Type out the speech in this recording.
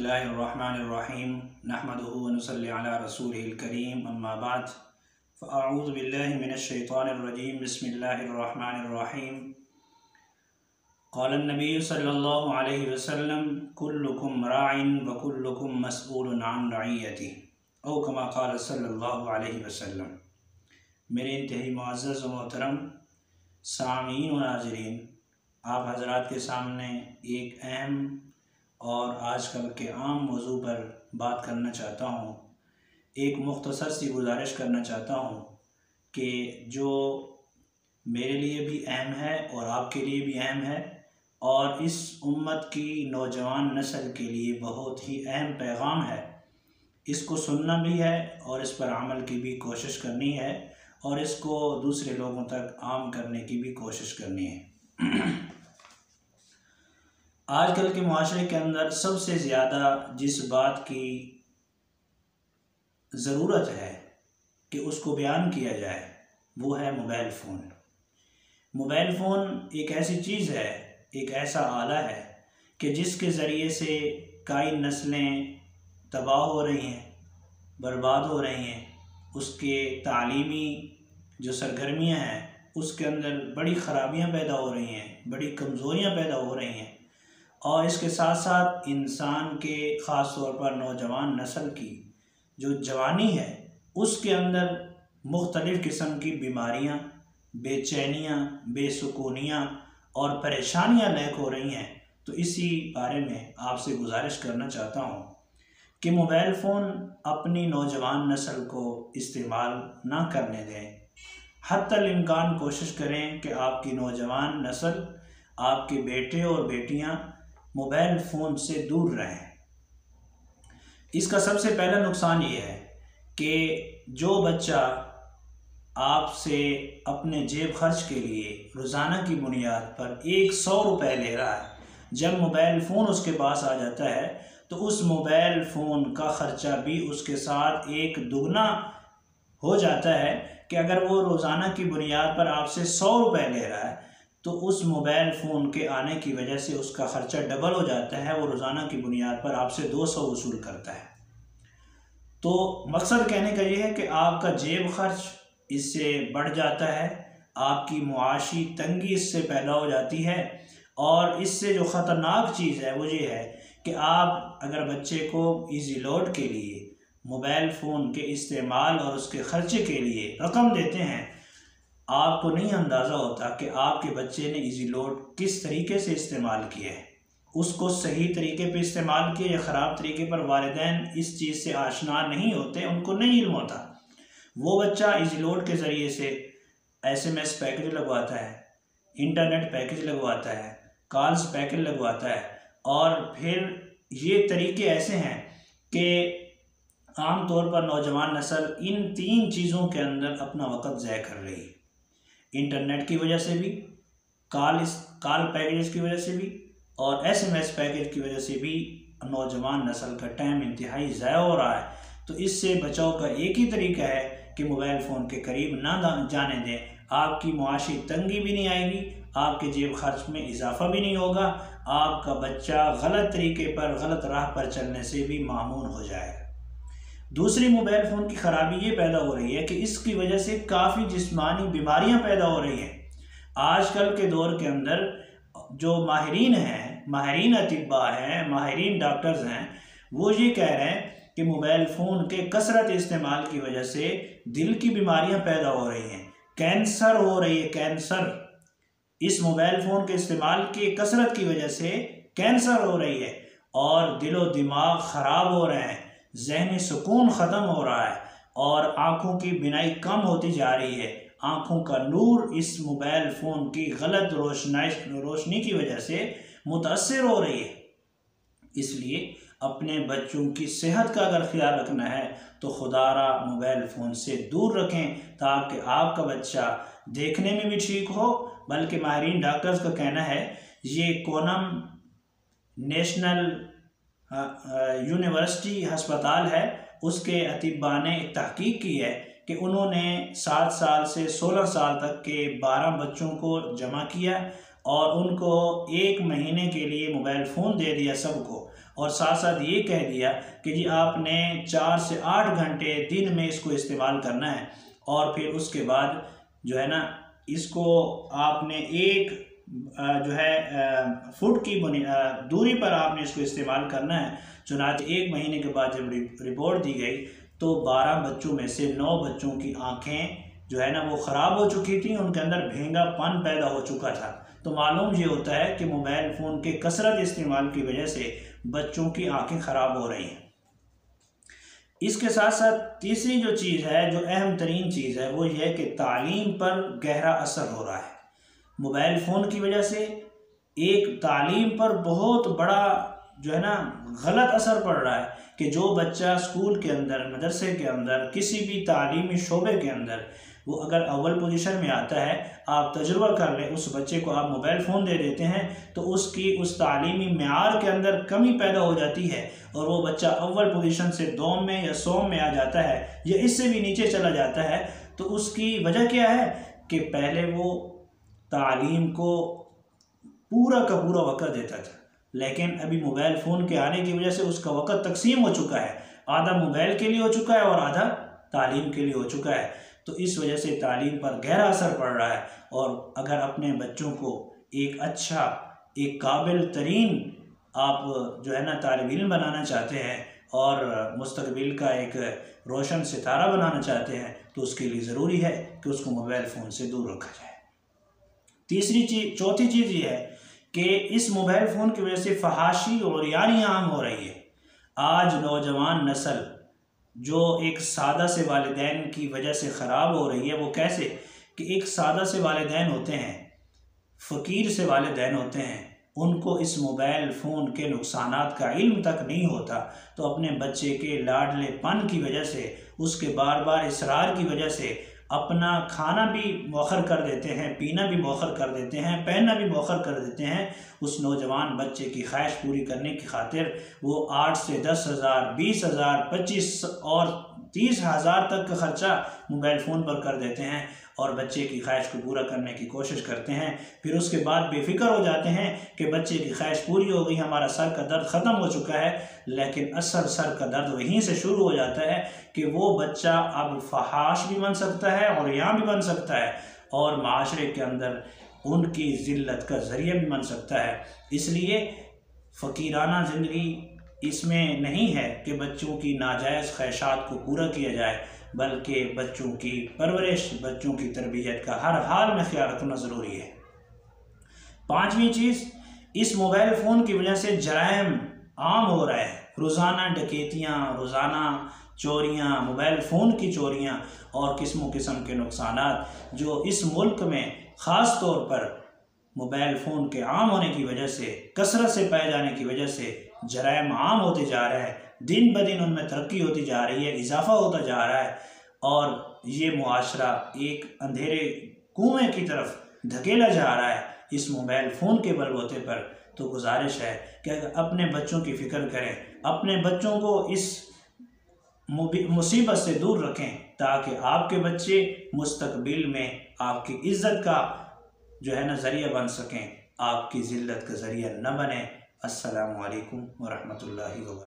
बिस्मिल्लाहिर्रहमानिर्रहीम नहमदुहु व नुसल्ली अला रसूलिहिल करीम अम्मा बाद फ़अऊज़ु बिल्लाहि मिनश्शैतानिर्रजीम बिस्मिल्लाहिर्रहमानिर्रहीम क़ालन नबिय्यु सल्लल्लाहु अलैहि वसल्लम कुल्लुकुम राइन व कुल्लुकुम मसऊलुन अन रइयतिही औ कमा क़ाल सल्लल्लाहु अलैहि वसल्लम। मेरे इंतहाई मुअज़्ज़ज़ व मोहतरम सामीन व नाज़रीन, आप हज़रात के सामने एक अहम और आजकल के आम मौजू पर बात करना चाहता हूँ। एक मुख्तसर सी गुजारिश करना चाहता हूँ कि जो मेरे लिए भी अहम है और आपके लिए भी अहम है और इस उम्मत की नौजवान नस्ल के लिए बहुत ही अहम पैगाम है। इसको सुनना भी है और इस पर अमल की भी कोशिश करनी है और इसको दूसरे लोगों तक आम करने की भी कोशिश करनी है। आजकल के माशरे के अंदर सबसे ज़्यादा जिस बात की ज़रूरत है कि उसको बयान किया जाए वो है मोबाइल फ़ोन। मोबाइल फ़ोन एक ऐसी चीज़ है, एक ऐसा आला है कि जिसके ज़रिए से कई नस्लें तबाह हो रही हैं, बर्बाद हो रही हैं। उसके तालीमी जो सरगर्मियाँ हैं उसके अंदर बड़ी ख़राबियाँ पैदा हो रही हैं, बड़ी कमज़ोरियाँ पैदा हो रही हैं और इसके साथ साथ इंसान के ख़ास तौर पर नौजवान नस्ल की जो जवानी है उसके अंदर मुख्तलिफ़ किस्म की बीमारियां, बेचैनियां, बेसुकूनियां और परेशानियां लैक हो रही हैं। तो इसी बारे में आपसे गुजारिश करना चाहता हूं कि मोबाइल फ़ोन अपनी नौजवान नस्ल को इस्तेमाल ना करने दें। हत्तल इम्कान कोशिश करें कि आपकी नौजवान नस्ल, आपके बेटे और बेटियां मोबाइल फ़ोन से दूर रहें। इसका सबसे पहला नुकसान ये है कि जो बच्चा आपसे अपने जेब खर्च के लिए रोज़ाना की बुनियाद पर 100 रुपये ले रहा है, जब मोबाइल फ़ोन उसके पास आ जाता है तो उस मोबाइल फ़ोन का ख़र्चा भी उसके साथ एक दुगना हो जाता है कि अगर वो रोज़ाना की बुनियाद पर आपसे 100 रुपये ले रहा है तो उस मोबाइल फ़ोन के आने की वजह से उसका ख़र्चा डबल हो जाता है। वो रोज़ाना की बुनियाद पर आपसे 200 वसूल करता है। तो मकसद कहने का ये है कि आपका जेब खर्च इससे बढ़ जाता है, आपकी मुआशी तंगी इससे पैदा हो जाती है और इससे जो ख़तरनाक चीज़ है वो ये है कि आप अगर बच्चे को ईजी लोड के लिए मोबाइल फ़ोन के इस्तेमाल और उसके ख़र्चे के लिए रकम देते हैं, आपको नहीं अंदाज़ा होता कि आपके बच्चे ने ईजी लोड किस तरीके से इस्तेमाल किया है। उसको सही तरीके पे इस्तेमाल किया या ख़राब तरीके पर वालिदैन इस चीज़ से आशना नहीं होते, उनको नहीं इल्म होता। वो बच्चा ईजी लोड के ज़रिए से SMS पैकेज लगवाता है, इंटरनेट पैकेज लगवाता है, कॉल्स पैकेज लगवाता है और फिर ये तरीके ऐसे हैं कि आम तौर पर नौजवान नस्ल इन 3 चीज़ों के अंदर अपना वक़्त ज़ाया कर रही है। इंटरनेट की वजह से भी, कॉल पैकेज की वजह से भी और SMS पैकेज की वजह से भी नौजवान नस्ल का टाइम इंतहाई ज़ाया हो रहा है। तो इससे बचाव का एक ही तरीका है कि मोबाइल फ़ोन के करीब ना जाने दें। आपकी मुआशी तंगी भी नहीं आएगी, आपके जेब खर्च में इजाफा भी नहीं होगा, आपका बच्चा गलत तरीके पर, गलत राह पर चलने से भी मामून हो जाएगा। दूसरी मोबाइल फ़ोन की ख़राबी ये पैदा हो रही है कि इसकी वजह से काफ़ी जिस्मानी बीमारियां पैदा हो रही हैं। आजकल के दौर के अंदर जो माहिरीन हैं, माहिरीन अतिब्बा हैं, माहिरीन डॉक्टर्स हैं, वो ये कह रहे हैं कि मोबाइल फ़ोन के कसरत इस्तेमाल की वजह से दिल की बीमारियां पैदा हो रही हैं, कैंसर हो रही है, कैंसर। इस मोबाइल फ़ोन के इस्तेमाल की कसरत की वजह से कैंसर हो रही है और दिलो दिमाग ख़राब हो रहे हैं, ज़हनी सुकून ख़त्म हो रहा है और आँखों की बिनाई कम होती जा रही है। आँखों का नूर इस मोबाइल फ़ोन की गलत रोशनी की वजह से मुतासिर हो रही है। इसलिए अपने बच्चों की सेहत का अगर ख्याल रखना है तो खुदारा मोबाइल फ़ोन से दूर रखें ताकि आपका बच्चा देखने में भी ठीक हो। बल्कि माहिरीन डॉक्टर्स का कहना है, ये कोनम नेशनल यूनिवर्सिटी हस्पताल है, उसके अतिब्बा ने एक तहकीक की है कि उन्होंने 7 साल से 16 साल तक के 12 बच्चों को जमा किया और उनको 1 महीने के लिए मोबाइल फ़ोन दे दिया सबको और साथ साथ ये कह दिया कि जी आपने 4 से 8 घंटे दिन में इसको इस्तेमाल करना है, और फिर उसके बाद जो है ना इसको आपने एक जो है फुट की दूरी पर आपने इसको इस्तेमाल करना है। चुनांचे 1 महीने के बाद जब रिपोर्ट दी गई तो 12 बच्चों में से 9 बच्चों की आंखें जो है ना वो ख़राब हो चुकी थी, उनके अंदर भेंगापन पैदा हो चुका था। तो मालूम ये होता है कि मोबाइल फ़ोन के कसरत इस्तेमाल की वजह से बच्चों की आंखें ख़राब हो रही हैं। इसके साथ साथ तीसरी जो चीज़ है, जो अहम तरीन चीज़ है, वो ये है कि तालीम पर गहरा असर हो रहा है। मोबाइल फ़ोन की वजह से एक तालीम पर बहुत बड़ा जो है ना गलत असर पड़ रहा है कि जो बच्चा स्कूल के अंदर, मदरसे के अंदर, किसी भी तालीमी शोबे के अंदर वो अगर अव्वल पोजीशन में आता है, आप तजुर्बा कर लें, उस बच्चे को आप मोबाइल फ़ोन दे देते हैं तो उसकी उस तालीमी मेयार के अंदर कमी पैदा हो जाती है और वो बच्चा अव्वल पोजीशन से दोम में या सोम में आ जाता है या इससे भी नीचे चला जाता है। तो उसकी वजह क्या है कि पहले वो तालीम को पूरा का पूरा वक़्त देता था, लेकिन अभी मोबाइल फ़ोन के आने की वजह से उसका वक़्त तकसीम हो चुका है, आधा मोबाइल के लिए हो चुका है और आधा तालीम के लिए हो चुका है। तो इस वजह से तालीम पर गहरा असर पड़ रहा है। और अगर अपने बच्चों को एक अच्छा, एक काबिल तरीन आप जो है ना तालिब इल्म बनाना चाहते हैं और मुस्तकबिल का एक रोशन सितारा बनाना चाहते हैं तो उसके लिए ज़रूरी है कि उसको मोबाइल फ़ोन से दूर रखा जाए। चौथी चीज़ ये है कि इस मोबाइल फ़ोन की वजह से फहाशी और यानी आम हो रही है। आज नौजवान नस्ल जो एक सादा से वालिदैन की वजह से ख़राब हो रही है, वो कैसे कि एक सादा से वालिदैन होते हैं, फ़कीर से वालिदैन होते हैं, उनको इस मोबाइल फ़ोन के नुकसानात का इल्म तक नहीं होता, तो अपने बच्चे के लाडलेपन की वजह से, उसके बार बार इसरार की वजह से अपना खाना भी मौखर कर देते हैं, पीना भी मौखर कर देते हैं, पहनना भी मौखर कर देते हैं। उस नौजवान बच्चे की ख्वाहिश पूरी करने की खातिर वो 8 से 10,000, 20,000, 25 और 30,000 तक का ख़र्चा मोबाइल फ़ोन पर कर देते हैं और बच्चे की ख्वाहिश को पूरा करने की कोशिश करते हैं। फिर उसके बाद बेफिक्र हो जाते हैं कि बच्चे की ख्वाहिश पूरी हो गई, हमारा सर का दर्द ख़त्म हो चुका है। लेकिन असल सर का दर्द वहीं से शुरू हो जाता है कि वो बच्चा अब फहाश भी बन सकता है और यहाँ भी बन सकता है और माशरे के अंदर उनकी ज़िल्लत का ज़रिया भी बन सकता है। इसलिए फ़कीराना ज़िंदगी इसमें नहीं है कि बच्चों की नाजायज़ ख्वाहिशात को पूरा किया जाए, बल्कि बच्चों की परवरिश, बच्चों की तरबियत का हर हाल में ख्याल रखना ज़रूरी है। पांचवी चीज़, इस मोबाइल फ़ोन की वजह से जराइम आम हो रहा है। रोज़ाना डकैतियाँ, रोज़ाना चोरियाँ, मोबाइल फ़ोन की चोरियाँ और किस्मों किस्म के नुकसानात जो इस मुल्क में ख़ास तौर पर मोबाइल फ़ोन के आम होने की वजह से, कसरत से पाए जाने की वजह से जराइम आम होते जा रहे हैं। दिन ब दिन उनमें तरक्की होती जा रही है, इजाफा होता जा रहा है और ये मुआशरा एक अंधेरे कुएं की तरफ धकेला जा रहा है इस मोबाइल फ़ोन के बलबूते पर। तो गुजारिश है कि अपने बच्चों की फ़िक्र करें, अपने बच्चों को इस मुसीबत से दूर रखें ताकि आपके बच्चे मुस्तकबिल में आपकी इज़्ज़त का जो है ना ज़रिया बन सकें, आपकी ज़िल्लत का ज़रिया न बने। अस्सलामु अलैकुम व रहमतुल्लाहि व बरकातहू।